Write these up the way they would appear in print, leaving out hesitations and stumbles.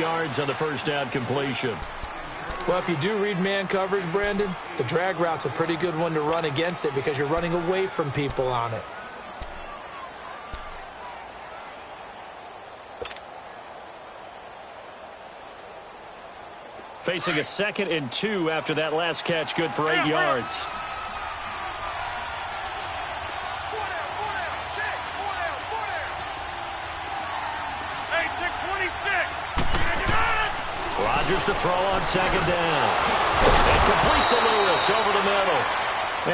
yards on the first down completion. Well, if you do read man coverage, Brandon, the drag route's a pretty good one to run against it because you're running away from people on it. Facing a 2nd and 2 after that last catch, good for 8 yards. Rodgers to throw on 2nd down. And complete to Lewis over the middle.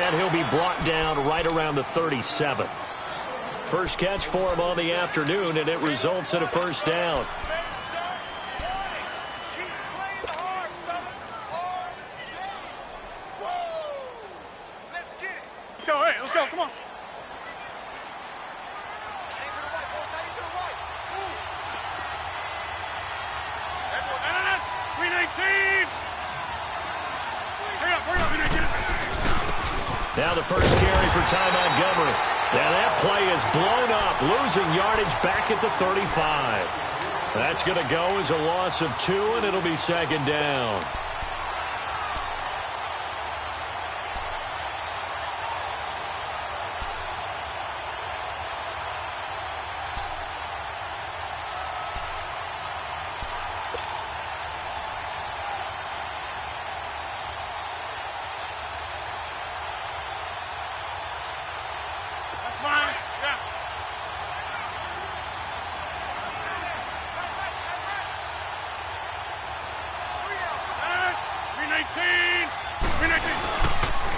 And he'll be brought down right around the 37. First catch for him on the afternoon, and it results in a first down. Let's go, come on. Now the first carry for Ty Montgomery. Now that play is blown up, losing yardage back at the 35. That's going to go as a loss of 2, and it'll be 2nd down.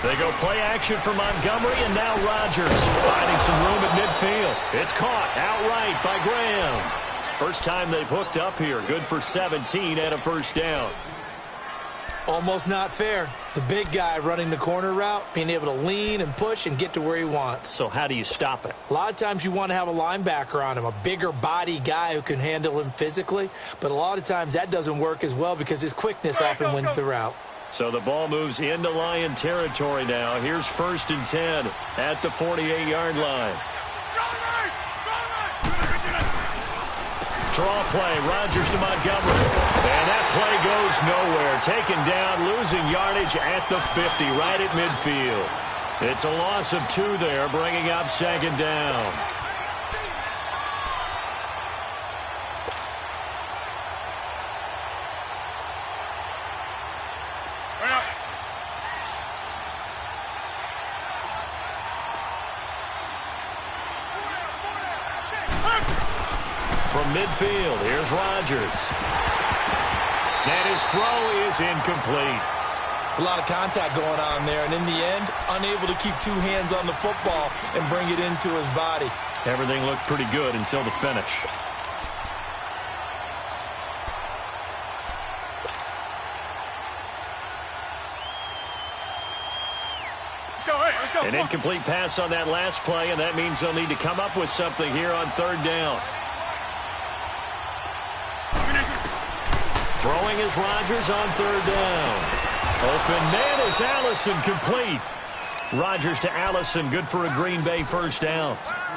They go play action for Montgomery, and now Rodgers finding some room at midfield. It's caught outright by Graham. First time they've hooked up here. Good for 17 and a first down. Almost not fair. The big guy running the corner route, being able to lean and push and get to where he wants. So how do you stop it? A lot of times you want to have a linebacker on him, a bigger body guy who can handle him physically. But a lot of times that doesn't work as well because his quickness often wins the route. So the ball moves into Lion territory now. Here's 1st and 10 at the 48-yard line. Draw play, Rodgers to Montgomery. And that play goes nowhere. Taken down, losing yardage at the 50, right at midfield. It's a loss of 2 there, bringing up 2nd down. From midfield, here's Rodgers. And his throw is incomplete. It's a lot of contact going on there, and in the end, unable to keep 2 hands on the football and bring it into his body. Everything looked pretty good until the finish. An incomplete pass on that last play, and that means they'll need to come up with something here on 3rd down. Throwing is Rodgers on 3rd down. Open man is Allison, complete. Rodgers to Allison, good for a Green Bay first down.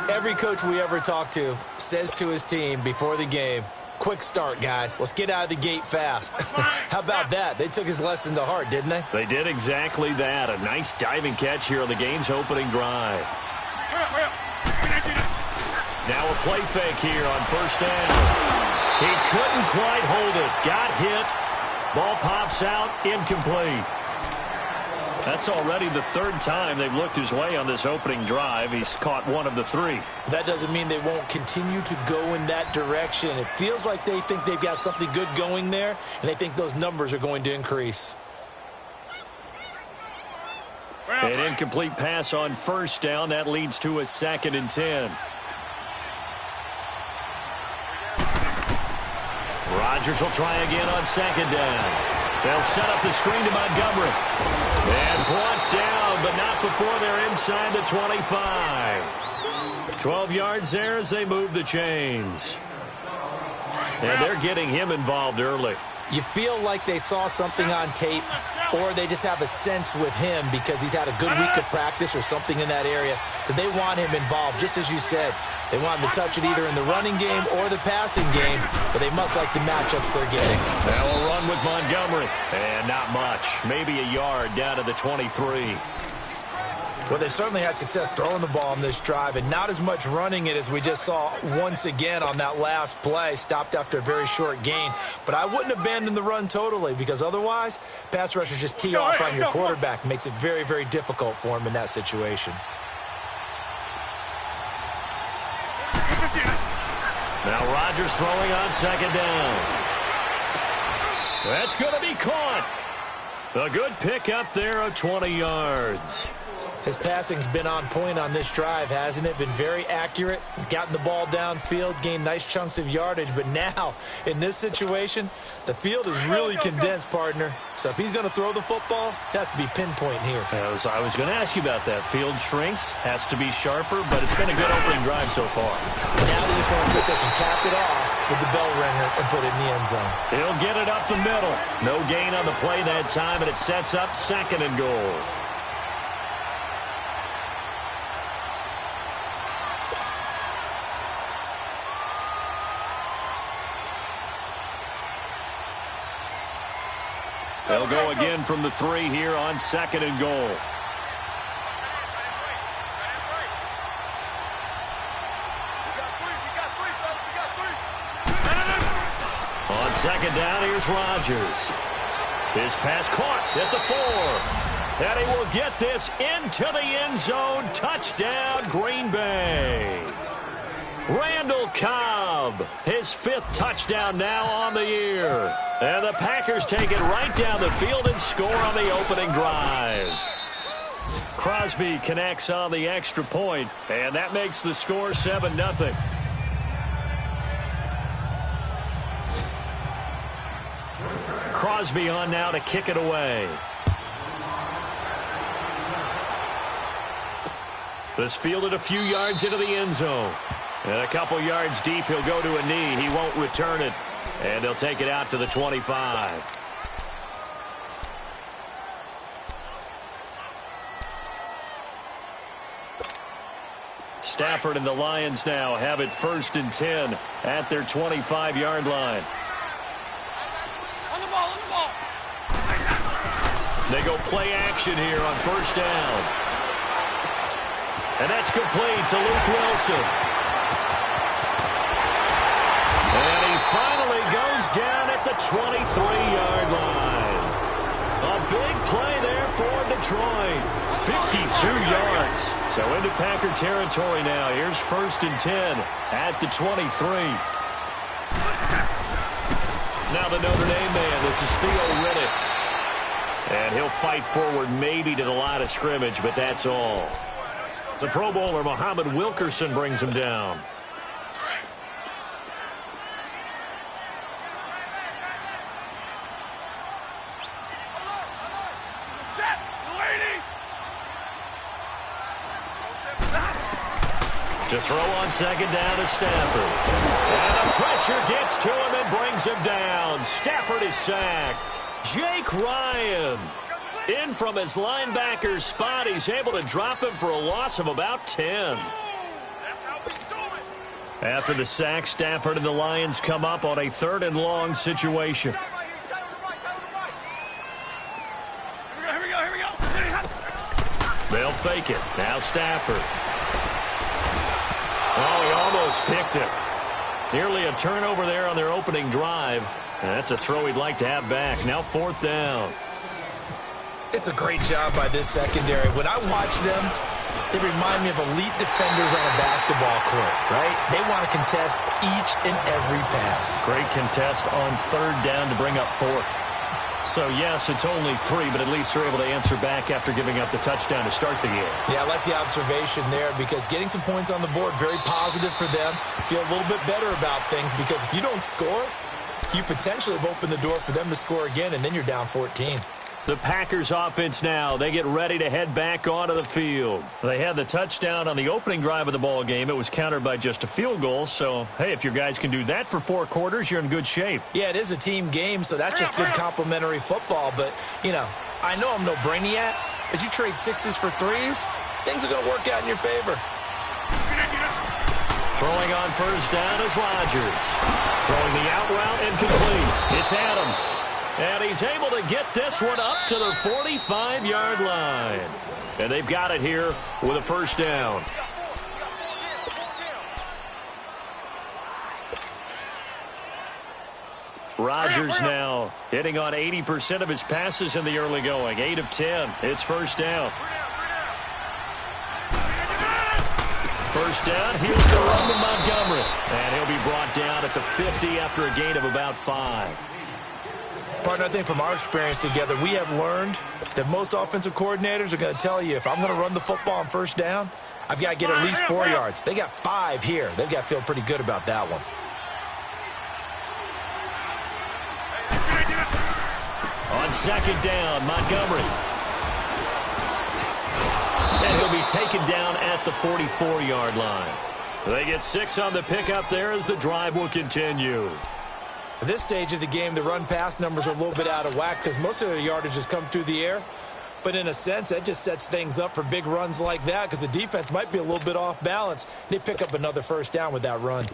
Every coach we ever talk to says to his team before the game, quick start, guys. Let's get out of the gate fast. How about that? They took his lesson to heart, didn't they? They did exactly that. A nice diving catch here on the game's opening drive. Now a play fake here on 1st down. He couldn't quite hold it. Got hit. Ball pops out. Incomplete. That's already the 3rd time they've looked his way on this opening drive. He's caught 1 of the 3. That doesn't mean they won't continue to go in that direction. It feels like they think they've got something good going there, and they think those numbers are going to increase. An incomplete pass on 1st down. That leads to a 2nd and 10. Rodgers will try again on 2nd down. They'll set up the screen to Montgomery. And brought down, but not before they're inside the 25. 12 yards there as they move the chains. And they're getting him involved early. You feel like they saw something on tape, or they just have a sense with him because he's had a good week of practice or something in that area that they want him involved. Just as you said, they want him to touch it either in the running game or the passing game, but they must like the matchups they're getting. Now a run with Montgomery, and not much. Maybe a yard down to the 23. Well, they've certainly had success throwing the ball on this drive and not as much running it as we just saw once again on that last play. Stopped after a very short gain. But I wouldn't abandon the run totally because otherwise, pass rushers just tee off on your quarterback. Makes it very, very difficult for him in that situation. Now Rodgers throwing on second down. That's going to be caught. A good pick up there of 20 yards. His passing's been on point on this drive, hasn't it? Been very accurate, gotten the ball downfield, gained nice chunks of yardage. But now, in this situation, the field is really condensed, partner. So if he's going to throw the football, that has to be pinpoint here. I was going to ask you about that. Field shrinks, has to be sharper, but it's been a good opening drive so far. Now they just want to see if they can cap it off with the bell ringer and put it in the end zone. He'll get it up the middle. No gain on the play that time, and it sets up 2nd and goal. They'll go again from the 3 here on 2nd and goal. On 2nd down, here's Rodgers. His pass caught at the 4. And he will get this into the end zone. Touchdown, Green Bay. Randall Cobb, his 5th touchdown now on the year. And the Packers take it right down the field and score on the opening drive. Crosby connects on the extra point, and that makes the score 7-0. Crosby on now to kick it away. This fielded a few yards into the end zone. And a couple yards deep, he'll go to a knee. He won't return it. And they'll take it out to the 25. Stafford and the Lions now have it 1st and 10 at their 25-yard line. On the ball, on the ball. They go play action here on 1st down. And that's complete to Luke Wilson. And he finally goes down at the 23-yard line. A big play there for Detroit. 52 yards. So into Packer territory now. Here's 1st and 10 at the 23. Now the Notre Dame man. This is Theo Riddick. And he'll fight forward maybe to the line of scrimmage, but that's all. The Pro Bowler, Muhammad Wilkerson, brings him down. To throw on 2nd down to Stafford. And the pressure gets to him and brings him down. Stafford is sacked. Jake Ryan in from his linebacker's spot. He's able to drop him for a loss of about 10. After the sack, Stafford and the Lions come up on a 3rd and long situation. Here we go. They'll fake it. Now Stafford. Oh, he almost picked it. Nearly a turnover there on their opening drive. And that's a throw he'd like to have back. Now 4th down. It's a great job by this secondary. When I watch them, they remind me of elite defenders on a basketball court, right? They want to contest each and every pass. Great contest on 3rd down to bring up 4th. So, yes, it's only 3, but at least they're able to answer back after giving up the touchdown to start the game. Yeah, I like the observation there because getting some points on the board, very positive for them. Feel a little bit better about things because if you don't score, you potentially have opened the door for them to score again, and then you're down 14. The Packers offense now, they get ready to head back onto the field. They had the touchdown on the opening drive of the ball game. It was countered by just a field goal. So, hey, if your guys can do that for 4 quarters, you're in good shape. Yeah, it is a team game, so that's just good complimentary football. But, you know, I know I'm no brainiac, but you trade sixes for threes, things are going to work out in your favor. Throwing on first down is Rodgers. Throwing the out route incomplete. It's Adams. And he's able to get this one up to the 45-yard line. And they've got it here with a first down. Rodgers now hitting on 80% of his passes in the early going. 8 of 10. It's first down. First down, here's the run to Montgomery. And he'll be brought down at the 50 after a gain of about 5. Partner, I think from our experience together, we have learned that most offensive coordinators are going to tell you, if I'm going to run the football on first down, I've got to get at least 4 yards. They got 5 here. They've got to feel pretty good about that one. On second down, Montgomery. And he'll be taken down at the 44-yard line. They get 6 on the pickup there as the drive will continue. At this stage of the game, the run-pass numbers are a little bit out of whack because most of their yardage has come through the air. But in a sense, that just sets things up for big runs like that because the defense might be a little bit off balance. They pick up another first down with that run.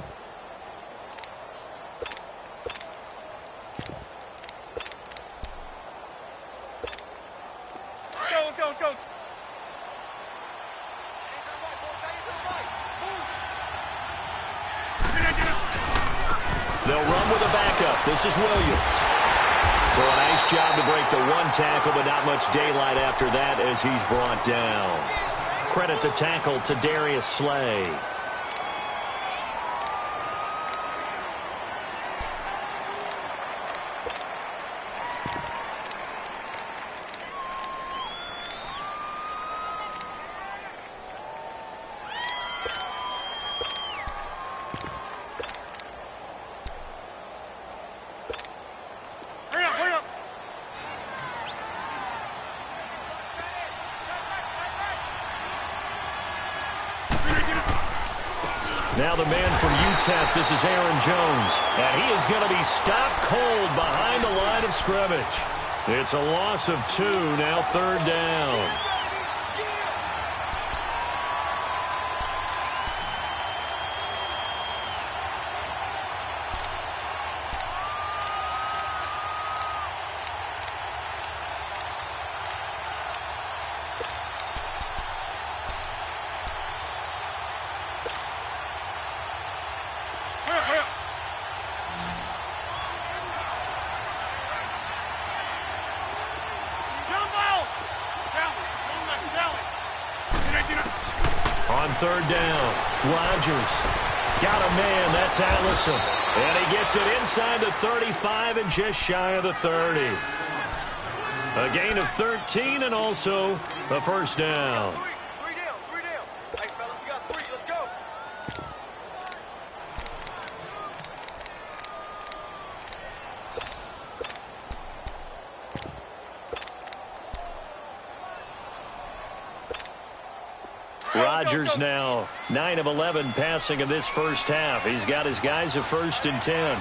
Let's go. They'll run with a backup. This is Williams. So a nice job to break the 1 tackle, but not much daylight after that as he's brought down. Credit the tackle to Darius Slay. Now the man from UTEP, this is Aaron Jones. And he is going to be stopped cold behind the line of scrimmage. It's a loss of 2, now third down. On third down, Rodgers got a man. That's Allison. And he gets it inside the 35 and just shy of the 30. A gain of 13 and also a first down. Three down. Hey, fellas, we got 3. Let's go. Rodgers now 9 of 11 passing in this first half. He's got his guys a 1st and 10.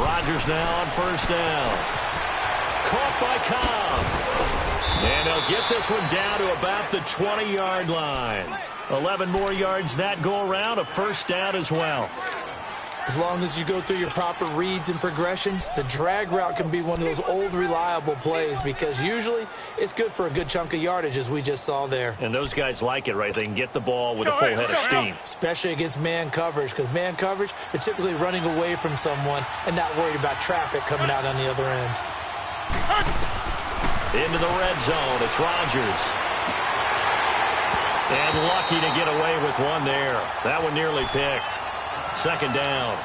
Rodgers now on first down. Caught by Cobb. And he'll get this one down to about the 20-yard line. 11 more yards that go around, a first down as well. As long as you go through your proper reads and progressions, the drag route can be one of those old reliable plays because usually it's good for a good chunk of yardage as we just saw there. And those guys like it, right? They can get the ball with a full head of steam. Especially against man coverage because man coverage, they're typically running away from someone and not worried about traffic coming out on the other end. Into the red zone, it's Rodgers. And lucky to get away with one there. That one nearly picked. Second down.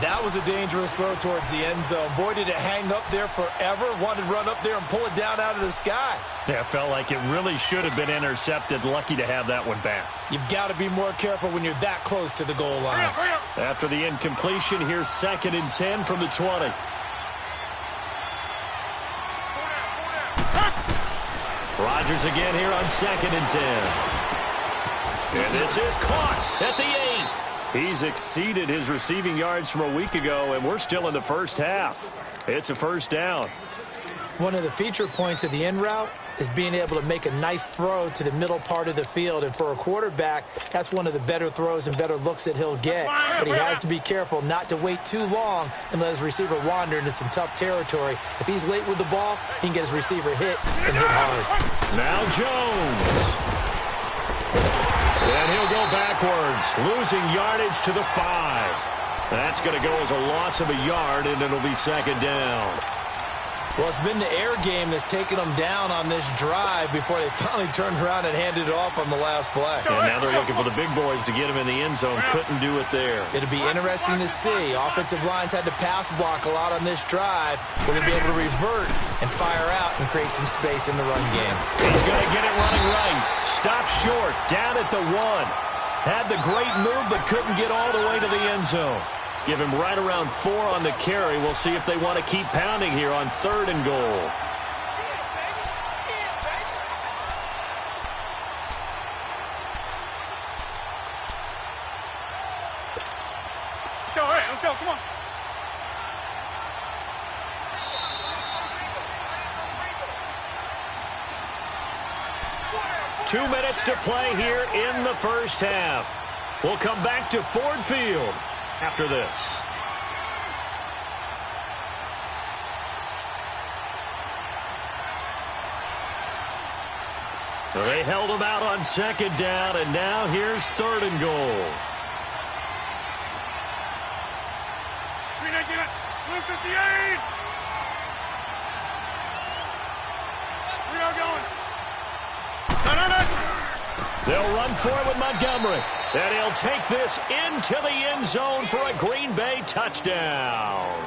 That was a dangerous throw towards the end zone. Boy, did it hang up there forever. Wanted to run up there and pull it down out of the sky. Yeah, felt like it really should have been intercepted. Lucky to have that one back. You've got to be more careful when you're that close to the goal line. After the incompletion, here's 2nd and 10 from the 20. Rodgers again here on 2nd and 10. And this is caught at the 8. He's exceeded his receiving yards from a week ago, and we're still in the first half. It's a first down. One of the feature points of the in route is being able to make a nice throw to the middle part of the field. And for a quarterback, that's one of the better throws and better looks that he'll get. But he has to be careful not to wait too long and let his receiver wander into some tough territory. If he's late with the ball, he can get his receiver hit and hit hard. Now Jones. And he'll go backwards, losing yardage to the 5. That's going to go as a loss of a yard, and it'll be second down. Well, it's been the air game that's taken them down on this drive before they finally turned around and handed it off on the last play. And now they're looking for the big boys to get him in the end zone. Couldn't do it there. It'll be interesting to see. Offensive lines had to pass block a lot on this drive. Will they be able to revert and fire out and create some space in the run game? He's going to get it running right. Stop short, down at the 1. Had the great move, but couldn't get all the way to the end zone. Give him right around 4 on the carry. We'll see if they want to keep pounding here on 3rd and goal. Let's go, all right, let's go, come on. Two minutes to play here in the first half. We'll come back to Ford Field after this. They held him out on 2nd down, and now here's 3rd and goal. 319, 158. We are going. No. They'll run for it with Montgomery. And he'll take this into the end zone for a Green Bay touchdown.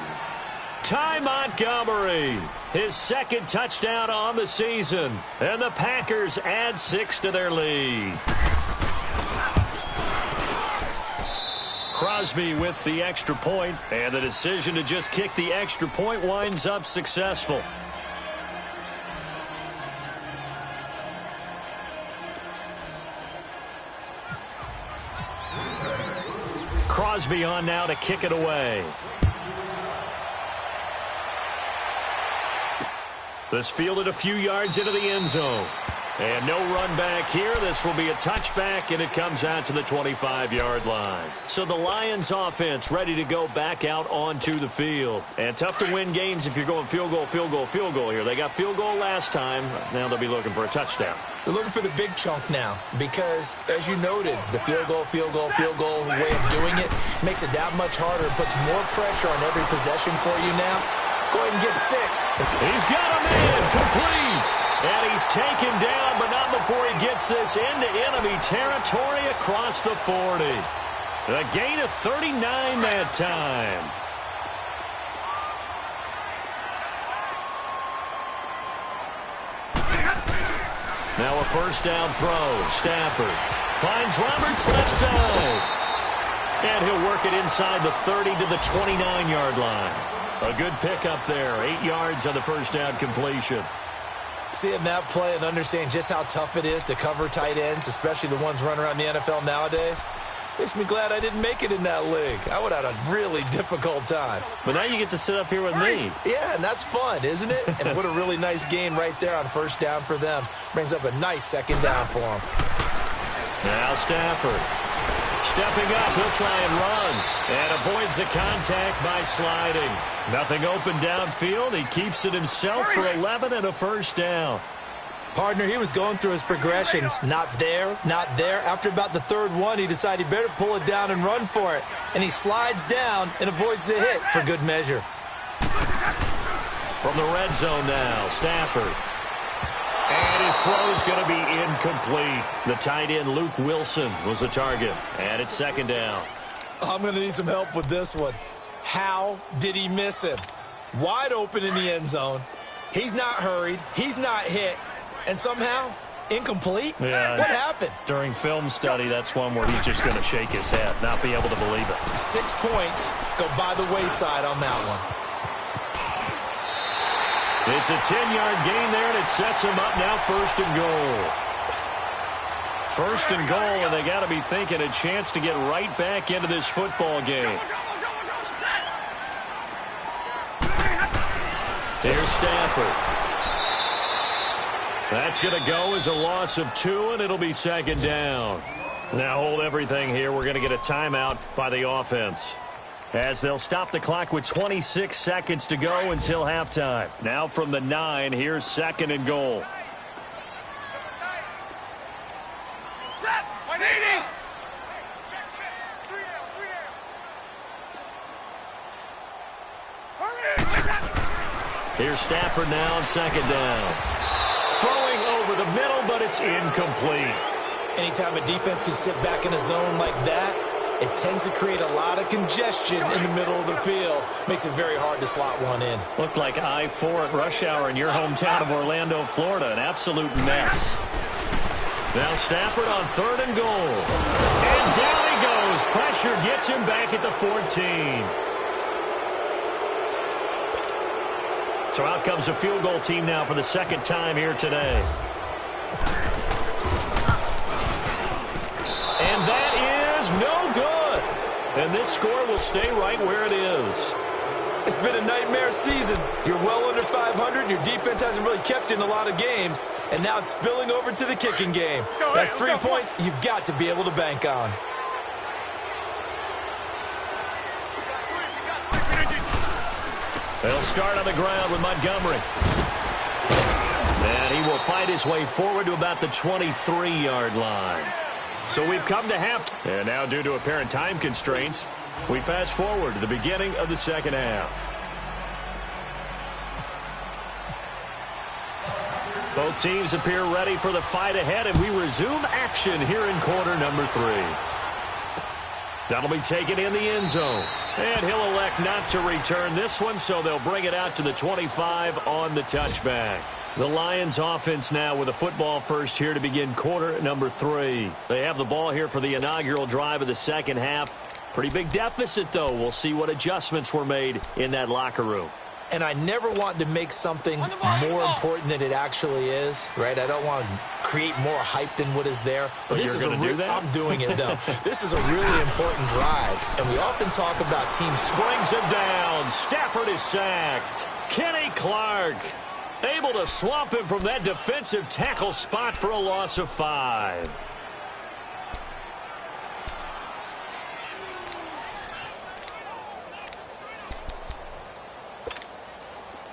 Ty Montgomery, his 2nd touchdown on the season. And the Packers add 6 to their lead. Crosby with the extra point, and the decision to just kick the extra point winds up successful. Crosby on now to kick it away. This fielded a few yards into the end zone. And no run back here. This will be a touchback, and it comes out to the 25-yard line. So the Lions offense ready to go back out onto the field. And tough to win games if you're going field goal here. They got field goal last time. Now they'll be looking for a touchdown. They're looking for the big chunk now because, as you noted, the field goal way of doing it makes it that much harder. It puts more pressure on every possession for you now. Go ahead and get 6. He's got a man complete. And he's taken down, but not before he gets this into enemy territory across the 40. A gain of 39 that time. Now a first down throw. Stafford finds Roberts left side. And he'll work it inside the 30 to the 29-yard line. A good pickup there. 8 yards on the first down completion. Seeing that play and understanding just how tough it is to cover tight ends, especially the ones running around the NFL nowadays, makes me glad I didn't make it in that league. I would have had a really difficult time. But now you get to sit up here with me. Yeah, and that's fun, isn't it? And what a really nice gain right there on first down for them. Brings up a nice second down for them. Now Stafford. Stepping up, he'll try and run. And avoids the contact by sliding. Nothing open downfield. He keeps it himself for 11 and a first down. Partner, he was going through his progressions. Not there, not there. After about the 3rd one, he decided he better pull it down and run for it. And he slides down and avoids the hit for good measure. From the red zone now, Stafford. And his throw is going to be incomplete. The tight end, Luke Wilson, was the target. And it's second down. I'm going to need some help with this one. How did he miss him? Wide open in the end zone. He's not hurried. He's not hit. And somehow, incomplete? Yeah. What happened? During film study, that's one where he's just going to shake his head, not be able to believe it. 6 points go by the wayside on that one. It's a 10-yard gain there, and it sets him up now 1st and goal. First and goal, and they got to be thinking a chance to get right back into this football game. Here's Stafford. That's going to go as a loss of 2, and it'll be second down. Now hold everything here. We're going to get a timeout by the offense, as they'll stop the clock with 26 seconds to go until halftime. Now from the 9, here's second and goal. Set. 180. Here's Stafford now on second down. Throwing over the middle, but it's incomplete. Anytime a defense can sit back in a zone like that, it tends to create a lot of congestion in the middle of the field. Makes it very hard to slot one in. Looked like I-4 at rush hour in your hometown of Orlando, Florida. An absolute mess. Now Stafford on third and goal. And down he goes. Pressure gets him back at the 14. So out comes a field goal team now for the second time here today. And that is no good. And this score will stay right where it is. It's been a nightmare season. You're well under 500. Your defense hasn't really kept you in a lot of games. And now it's spilling over to the kicking game. That's 3 points you've got to be able to bank on. They'll start on the ground with Montgomery. And he will fight his way forward to about the 23-yard line. So we've come to half. And now due to apparent time constraints, we fast forward to the beginning of the second half. Both teams appear ready for the fight ahead, and we resume action here in quarter number 3. That'll be taken in the end zone. And he'll elect not to return this one, so they'll bring it out to the 25 on the touchback. The Lions offense now with a football first here to begin quarter number 3. They have the ball here for the inaugural drive of the second half. Pretty big deficit, though. We'll see what adjustments were made in that locker room. And I never want to make something more important than it actually is, right? I don't want to create more hype than what is there. But this is I'm doing it, though. This is a really important drive. And we often talk about teams. Brings him down. Stafford is sacked. Kenny Clark able to swamp him from that defensive tackle spot for a loss of 5.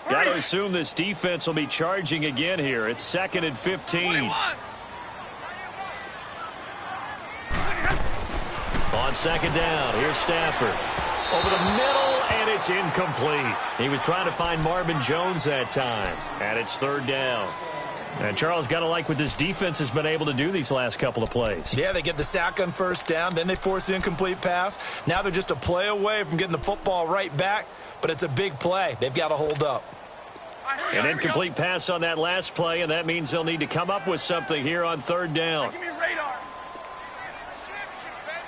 Got to assume this defense will be charging again here. It's second and 15. On second down, here's Stafford. Over the middle, and it's incomplete. He was trying to find Marvin Jones that time. And it's third down. And Charles, got to like what this defense has been able to do these last couple of plays. Yeah, they get the sack on first down, then they force the incomplete pass. Now they're just a play away from getting the football right back, but it's a big play. They've got to hold up. An incomplete pass on that last play, and that means they'll need to come up with something here on third down. Give me radar.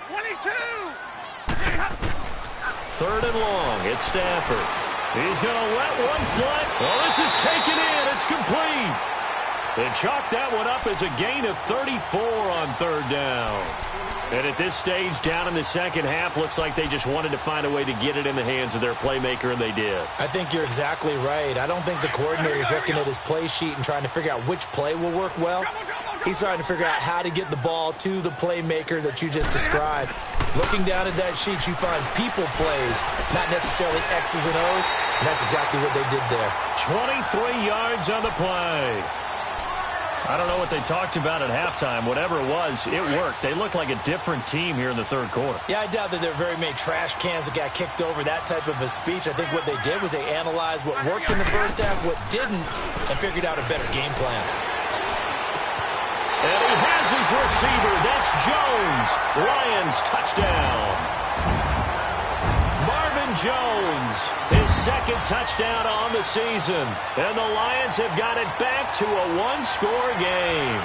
22. Third and long. It's Stafford. He's going to let one fly. Well, this is taken in. It's complete. They chalk that one up as a gain of 34 on third down. And at this stage, down in the second half, looks like they just wanted to find a way to get it in the hands of their playmaker, and they did. I think you're exactly right. I don't think the coordinator is looking at his play sheet and trying to figure out which play will work well. He's trying to figure out how to get the ball to the playmaker that you just described. Looking down at that sheet, you find people plays, not necessarily X's and O's, and that's exactly what they did there. 23 yards on the play. I don't know what they talked about at halftime. Whatever it was, it worked. They look like a different team here in the third quarter. Yeah, I doubt that there are very many trash cans that got kicked over, that type of a speech. I think what they did was they analyzed what worked in the first half, what didn't, and figured out a better game plan. And he has his receiver. That's Jones. Lions touchdown. Marvin Jones, his second touchdown on the season. And the Lions have got it back to a one-score game.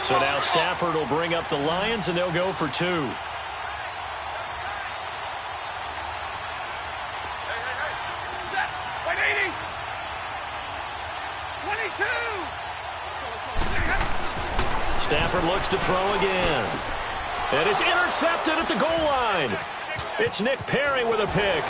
So now Stafford will bring up the Lions, and they'll go for 2. Stafford looks to throw again. And it's intercepted at the goal line. It's Nick Perry with a pick.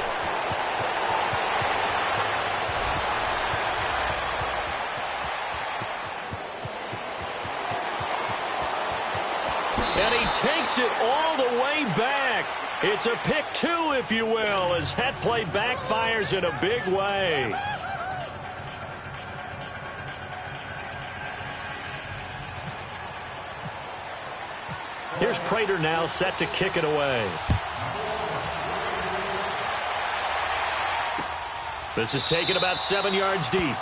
And he takes it all the way back. It's a pick two, if you will, as that play backfires in a big way. Here's Prater now set to kick it away. This is taken about 7 yards deep.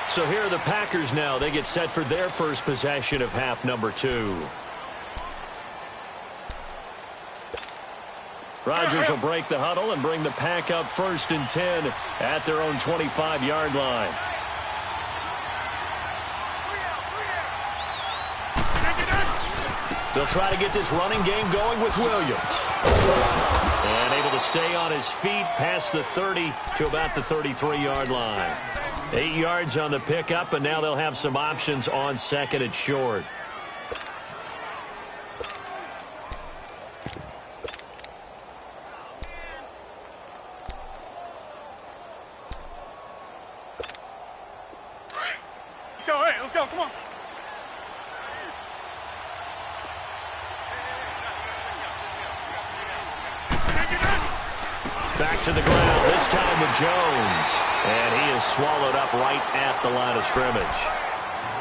So here are the Packers now. They get set for their first possession of half number 2. Rodgers will break the huddle and bring the Pack up 1st and 10 at their own 25-yard line. They'll try to get this running game going with Williams. And able to stay on his feet past the 30 to about the 33-yard line. 8 yards on the pickup, and now they'll have some options on 2nd and short. Let's go, come on. Back to the ground, this time with Jones. And he is swallowed up right at the line of scrimmage.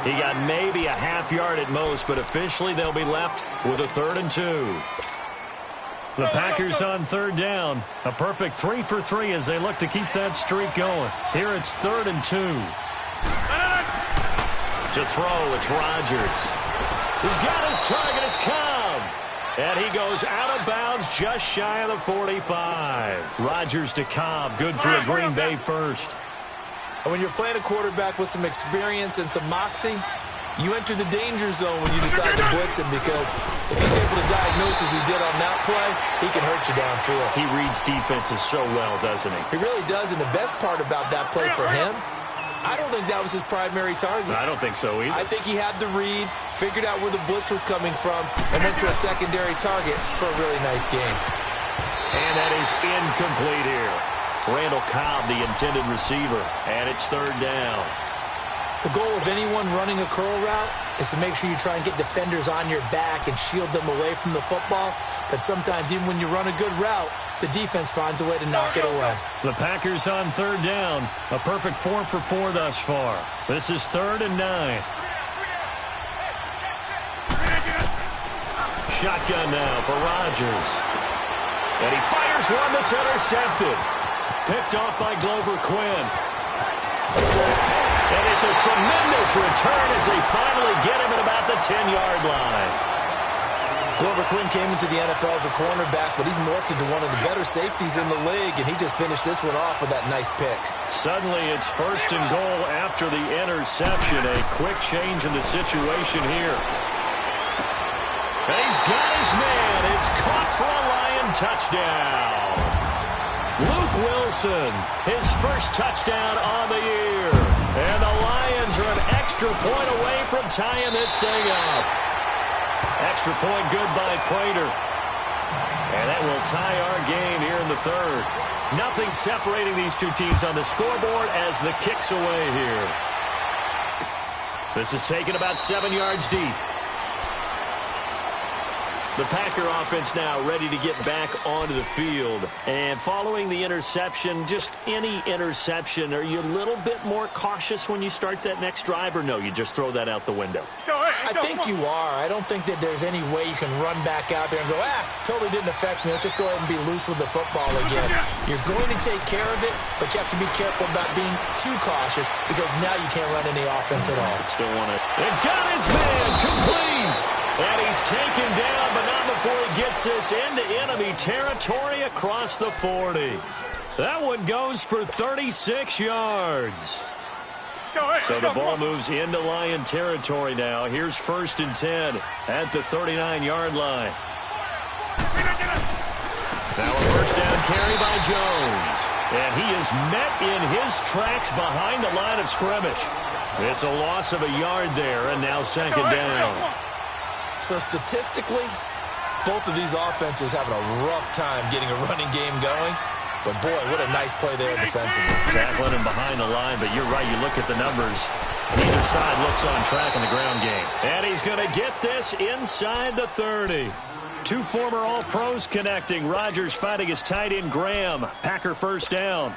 He got maybe a half yard at most, but officially they'll be left with a 3rd and 2. The Packers on 3rd down. A perfect 3 for 3 as they look to keep that streak going. Here it's 3rd and 2. To throw, it's Rodgers. He's got his target, it's Cobb. And he goes out of bounds just shy of the 45. Rodgers to Cobb, good for a Green Bay first. And when you're playing a quarterback with some experience and some moxie, you enter the danger zone when you decide to blitz him, because if he's able to diagnose as he did on that play, he can hurt you downfield. He reads defenses so well, doesn't he? He really does, and the best part about that play for him, I don't think that was his primary target. I don't think so either. I think he had the read, figured out where the blitz was coming from, and went to a secondary target for a really nice game. And that is incomplete here. Randall Cobb, the intended receiver, and it's 3rd down. The goal of anyone running a curl route is to make sure you try and get defenders on your back and shield them away from the football. But sometimes even when you run a good route, the defense finds a way to knock it away. The Packers on 3rd down. A perfect 4 for 4 thus far. This is 3rd and 9. Shotgun now for Rodgers. And he fires one that's intercepted. Picked off by Glover Quinn. And it's a tremendous return as they finally get him at about the 10-yard line. Glover Quinn came into the NFL as a cornerback, but he's morphed into one of the better safeties in the league, and he just finished this one off with that nice pick. Suddenly it's 1st and goal after the interception. A quick change in the situation here. And he's got his man. It's caught for a Lion touchdown. Luke Wilson, his first touchdown on the year. And the Lions are an extra point away from tying this thing up. Extra point good by Prater. And that will tie our game here in the 3rd. Nothing separating these two teams on the scoreboard as the kick's away here. This is taken about 7 yards deep. The Packer offense now ready to get back onto the field. And following the interception, just any interception, are you a little bit more cautious when you start that next drive, or no, you just throw that out the window? I think you are. I don't think that there's any way you can run back out there and go, totally didn't affect me. Let's just go ahead and be loose with the football again. You're going to take care of it, but you have to be careful about being too cautious, because now you can't run any offense at all. Still want it. And got his man complete. And he's taken down, but not before he gets this into enemy territory across the 40. That one goes for 36 yards. So the ball moves into Lion territory now. Here's 1st and 10 at the 39-yard line. Now a first down carry by Jones. And he is met in his tracks behind the line of scrimmage. It's a loss of a yard there, and now second down. So statistically, both of these offenses having a rough time getting a running game going. But, boy, what a nice play there defensively. Tackling him behind the line, but you're right. You look at the numbers. Neither side looks on track in the ground game. And he's going to get this inside the 30. Two former All-Pros connecting. Rodgers fighting his tight end, Graham. Packer first down.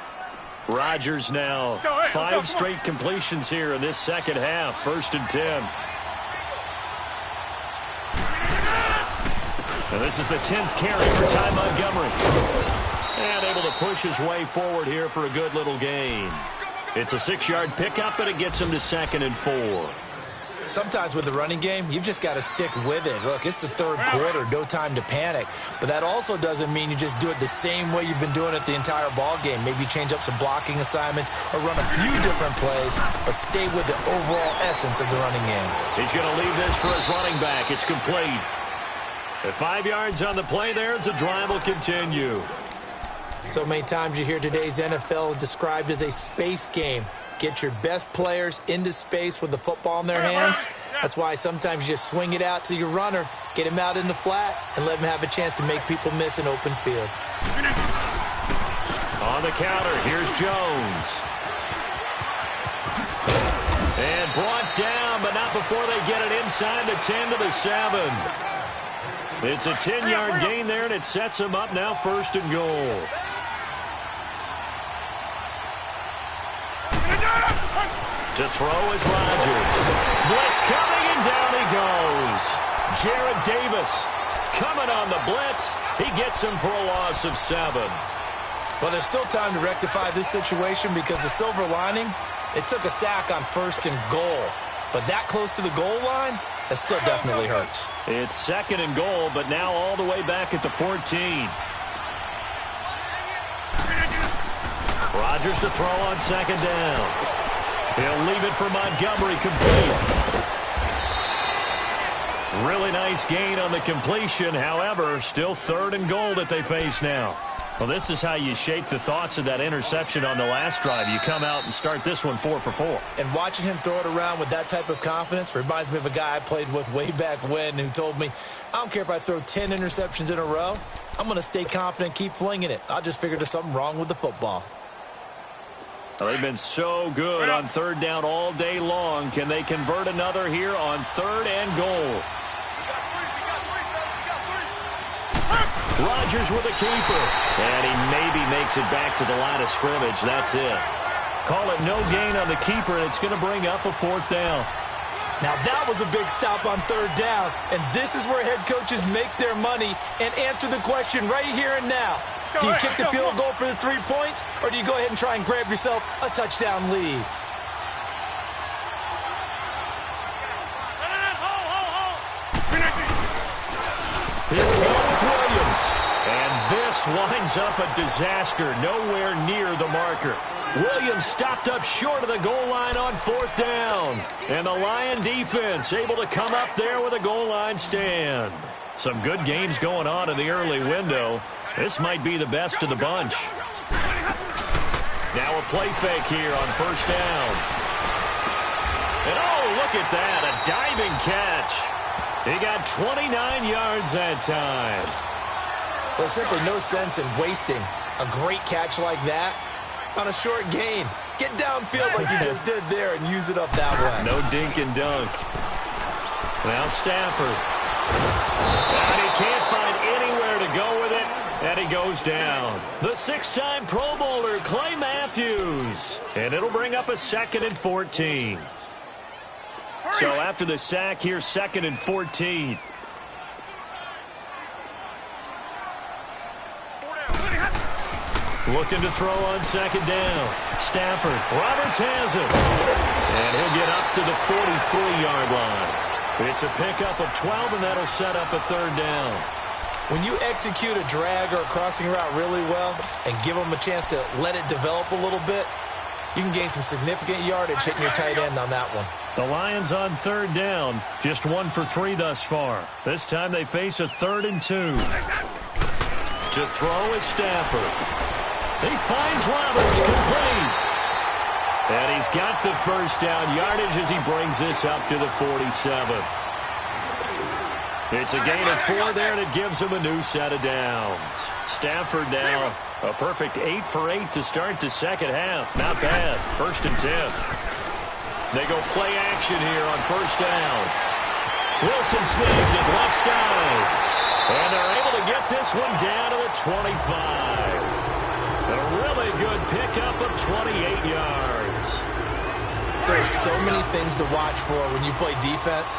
Rodgers now 5 straight completions here in this second half. 1st and 10. And this is the 10th carry for Ty Montgomery. And able to push his way forward here for a good little gain. It's a 6-yard pickup, and it gets him to 2nd and 4. Sometimes with the running game, you've just got to stick with it. Look, it's the third quarter, no time to panic. But that also doesn't mean you just do it the same way you've been doing it the entire ball game. Maybe change up some blocking assignments or run a few different plays, but stay with the overall essence of the running game. He's going to leave this for his running back. It's complete. At 5 yards on the play there, the drive will continue. So many times you hear today's NFL described as a space game. Get your best players into space with the football in their hands. That's why sometimes you just swing it out to your runner, get him out in the flat, and let him have a chance to make people miss an open field. On the counter, here's Jones. And brought down, but not before they get it inside the 10 to the 7. It's a 10-yard gain there, and it sets him up now 1st and goal. To throw is Rodgers. Blitz coming, and down he goes. Jarrad Davis coming on the blitz. He gets him for a loss of 7. Well, there's still time to rectify this situation because the silver lining, it took a sack on 1st and goal. But that close to the goal line, that still definitely hurts. It's 2nd and goal, but now all the way back at the 14. Rodgers to throw on 2nd down. He'll leave it for Montgomery, complete. Really nice gain on the completion. However, still 3rd and goal that they face now. Well, this is how you shape the thoughts of that interception on the last drive. You come out and start this one 4 for 4. And watching him throw it around with that type of confidence reminds me of a guy I played with way back when who told me, I don't care if I throw 10 interceptions in a row. I'm going to stay confident, keep flinging it. I just figured there's something wrong with the football. Well, they've been so good on 3rd down all day long. Can they convert another here on 3rd and goal? Rodgers with a keeper. And he maybe makes it back to the line of scrimmage. That's it. Call it no gain on the keeper, and it's going to bring up a 4th down. Now that was a big stop on 3rd down, and this is where head coaches make their money and answer the question right here and now. Do you kick the field goal for the 3 points, or do you go ahead and try and grab yourself a touchdown lead? Here we go with Williams. And this winds up a disaster, nowhere near the marker. Williams stopped up short of the goal line on 4th down. And the Lion defense able to come up there with a goal line stand. Some good games going on in the early window. This might be the best of the bunch. Now a play fake here on 1st down. And oh, look at that, a diving catch. He got 29 yards that time. Well, simply no sense in wasting a great catch like that on a short gain. Get downfield like you just did there and use it up that way. No dink and dunk. Now Stafford. And he can't find anywhere to go with it, and he goes down. The 6-time Pro Bowler, Clay Matthews. And it'll bring up a 2nd and 14. So after the sack here, 2nd and 14. Looking to throw on 2nd down. Stafford. Roberts has it. And he'll get up to the 43-yard line. It's a pickup of 12, and that'll set up a 3rd down. When you execute a drag or a crossing route really well and give them a chance to let it develop a little bit, you can gain some significant yardage hitting your tight end on that one. The Lions on 3rd down, just 1 for 3 thus far. This time they face a 3rd and 2. To throw is Stafford. He finds Roberts, complete. And he's got the first down yardage as he brings this up to the 47. It's a gain of 4 there, and it gives him a new set of downs. Stafford now a perfect 8 for 8 to start the second half. Not bad. 1st and 10. They go play action here on first down. Wilson sneaks it left side. And they're able to get this one down to the 25. A really good pickup of 28 yards. There's so many things to watch for when you play defense.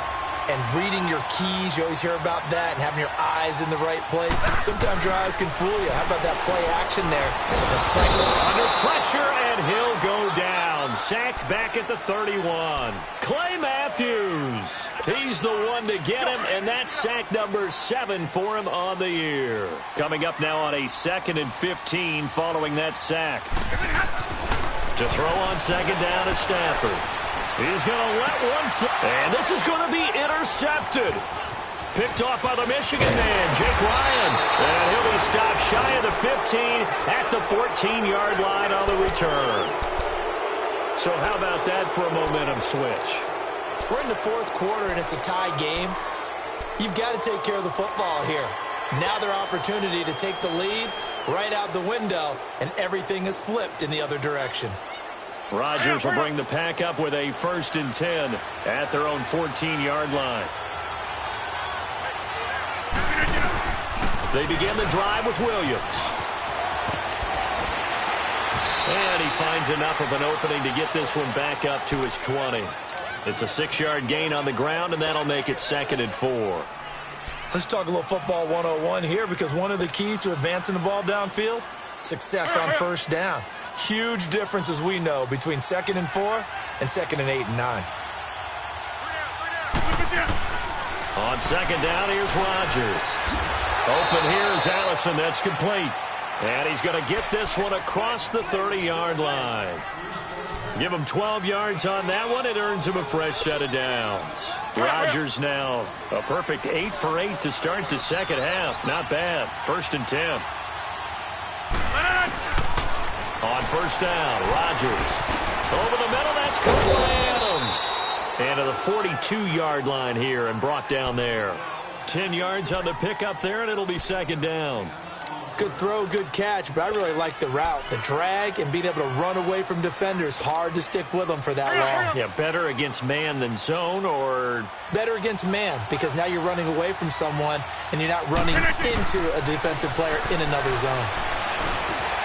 And reading your keys, you always hear about that, and having your eyes in the right place. Sometimes your eyes can fool you. How about that play action there? Under pressure, and he'll go down. Sacked back at the 31. Clay Matthews. He's the one to get him, and that's sack number 7 for him on the year. Coming up now on a 2nd and 15 following that sack. To throw on second down is Stafford. He's going to let one fly. And this is going to be intercepted. Picked off by the Michigan man, Jake Ryan. And he'll be stopped shy of the 15 at the 14-yard line on the return. So how about that for a momentum switch? We're in the 4th quarter, and it's a tie game. You've got to take care of the football here. Now their opportunity to take the lead right out the window, and everything is flipped in the other direction. Rodgers will bring the pack up with a 1st and 10 at their own 14-yard line. They begin the drive with Williams. And he finds enough of an opening to get this one back up to his 20. It's a 6-yard gain on the ground, and that'll make it 2nd and 4. Let's talk a little football 101 here, because one of the keys to advancing the ball downfield, success on first down. Huge difference, as we know, between 2nd and 4 and 2nd and 8 and 9. On second down, here's Rodgers. Open here is Allison. That's complete. And he's going to get this one across the 30-yard line. Give him 12 yards on that one. It earns him a fresh set of downs. Rodgers now a perfect 8 for 8 to start the second half. Not bad. 1st and 10. On first down, Rodgers. Over the middle, that's Cole Adams. And to the 42-yard line here and brought down there. 10 yards on the pickup there, and it'll be 2nd down. Good throw, good catch, but I really like the route. The drag and being able to run away from defenders. Hard to stick with them for that long. Yeah, better against man than zone, or? Better against man, because now you're running away from someone, and you're not running into a defensive player in another zone.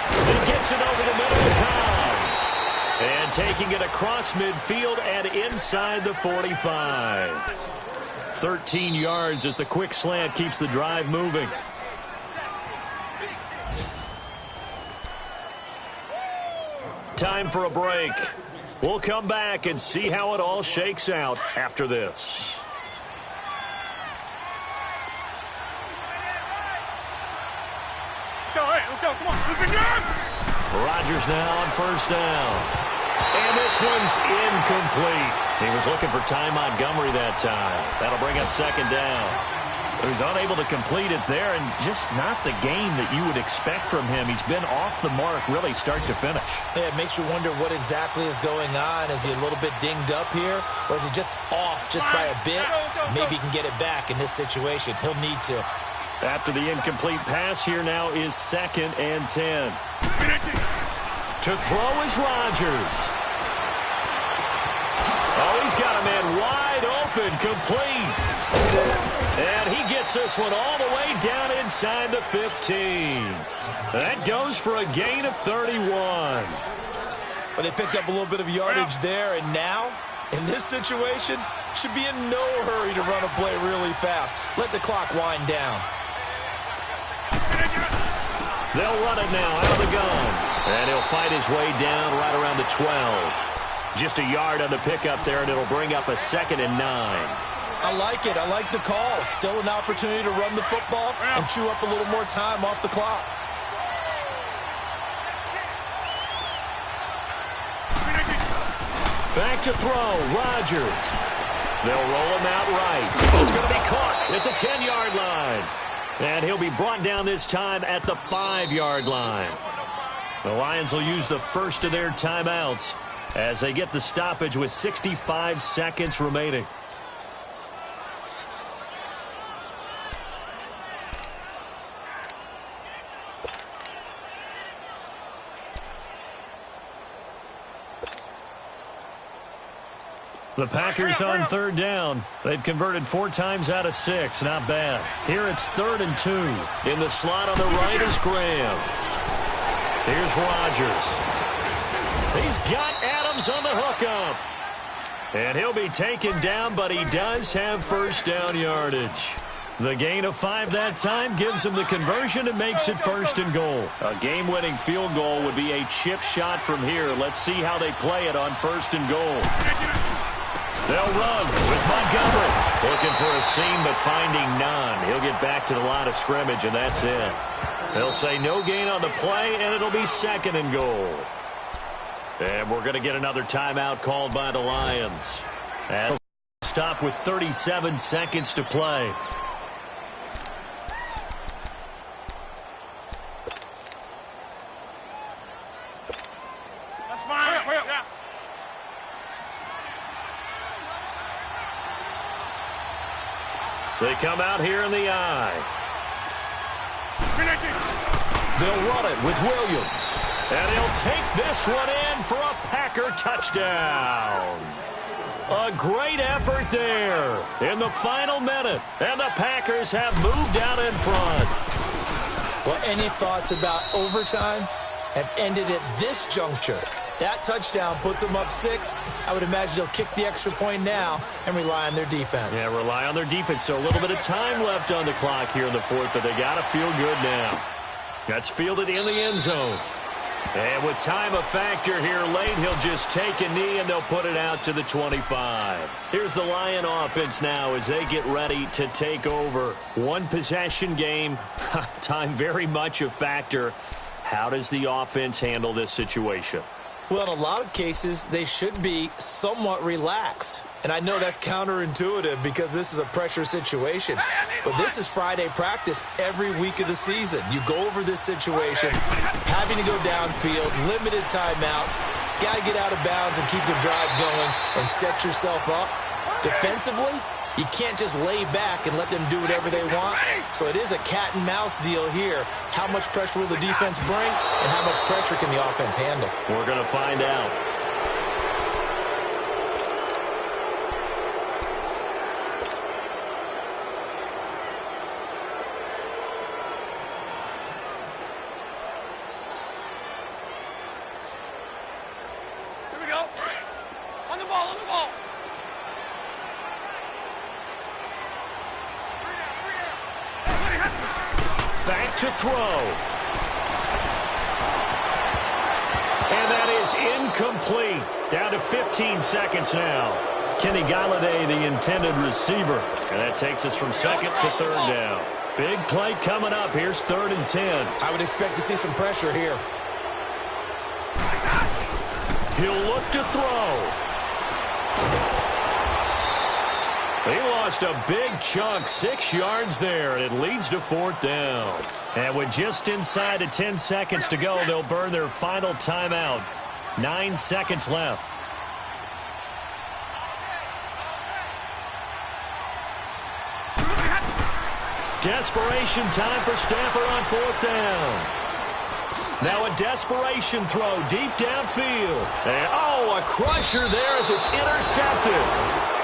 He gets it over the middle of the pound. And taking it across midfield and inside the 45. 13 yards as the quick slant keeps the drive moving. Time for a break. We'll come back and see how it all shakes out after this. Let's go, come on. Rodgers now on first down. And this one's incomplete. He was looking for Ty Montgomery that time. That'll bring up 2nd down. He was unable to complete it there, and just not the game that you would expect from him. He's been off the mark really start to finish. Yeah, it makes you wonder what exactly is going on. Is he a little bit dinged up here, or is he just off just by a bit? Maybe he can get it back in this situation. He'll need to. After the incomplete pass, here now is 2nd and 10. To throw is Rodgers. Oh, he's got a man wide open, complete. And he gets this one all the way down inside the 15. That goes for a gain of 31. But they picked up a little bit of yardage there, and now, in this situation, should be in no hurry to run a play really fast. Let the clock wind down. They'll run it now out of the gun. And he'll fight his way down right around the 12. Just a yard on the pickup there, and it'll bring up a 2nd and 9. I like it. I like the call. Still an opportunity to run the football and chew up a little more time off the clock. Back to throw, Rodgers. They'll roll him out right. It's going to be caught at the 10-yard line. And he'll be brought down this time at the 5-yard line. The Lions will use the first of their timeouts as they get the stoppage with 65 seconds remaining. The Packers on third down. They've converted 4 times out of 6. Not bad. Here it's 3rd and 2. In the slot on the right is Graham. Here's Rodgers. He's got Adams on the hookup. And he'll be taken down, but he does have first down yardage. The gain of 5 that time gives him the conversion and makes it 1st and goal. A game-winning field goal would be a chip shot from here. Let's see how they play it on 1st and goal. They'll run with Montgomery. Looking for a seam, but finding none. He'll get back to the line of scrimmage, and that's it. They'll say no gain on the play, and it'll be 2nd and goal. And we're going to get another timeout called by the Lions. And stop with 37 seconds to play. That's fine. Yeah. They come out here in the eye. They'll run it with Williams. And he'll take this one in for a Packer touchdown. A great effort there in the final minute. And the Packers have moved out in front. Well, any thoughts about overtime have ended at this juncture? That touchdown puts them up 6. I would imagine they'll kick the extra point now and rely on their defense. Yeah, rely on their defense. So a little bit of time left on the clock here in the 4th, but they got to feel good now. That's fielded in the end zone. And with time a factor here late, he'll just take a knee and they'll put it out to the 25. Here's the Lion offense now as they get ready to take over. 1 possession game. Time very much a factor. How does the offense handle this situation? Well, in a lot of cases, they should be somewhat relaxed. And I know that's counterintuitive because this is a pressure situation. But this is Friday practice every week of the season. You go over this situation, having to go downfield, limited timeouts, got to get out of bounds and keep the drive going and set yourself up. Defensively, you can't just lay back and let them do whatever they want. So it is a cat and mouse deal here. How much pressure will the defense bring and how much pressure can the offense handle? We're going to find out. Here we go. On the ball. Back to throw. And that is incomplete. Down to 15 seconds now. Kenny Galladay, the intended receiver. And that takes us from 2nd to 3rd down. Big play coming up. Here's 3rd and 10. I would expect to see some pressure here. He'll look to throw. He lost a big chunk, 6 yards there, and it leads to 4th down. And with just inside of 10 seconds to go, they'll burn their final timeout. 9 seconds left. Desperation time for Stafford on 4th down. Now a desperation throw deep downfield. And, a crusher there as it's intercepted.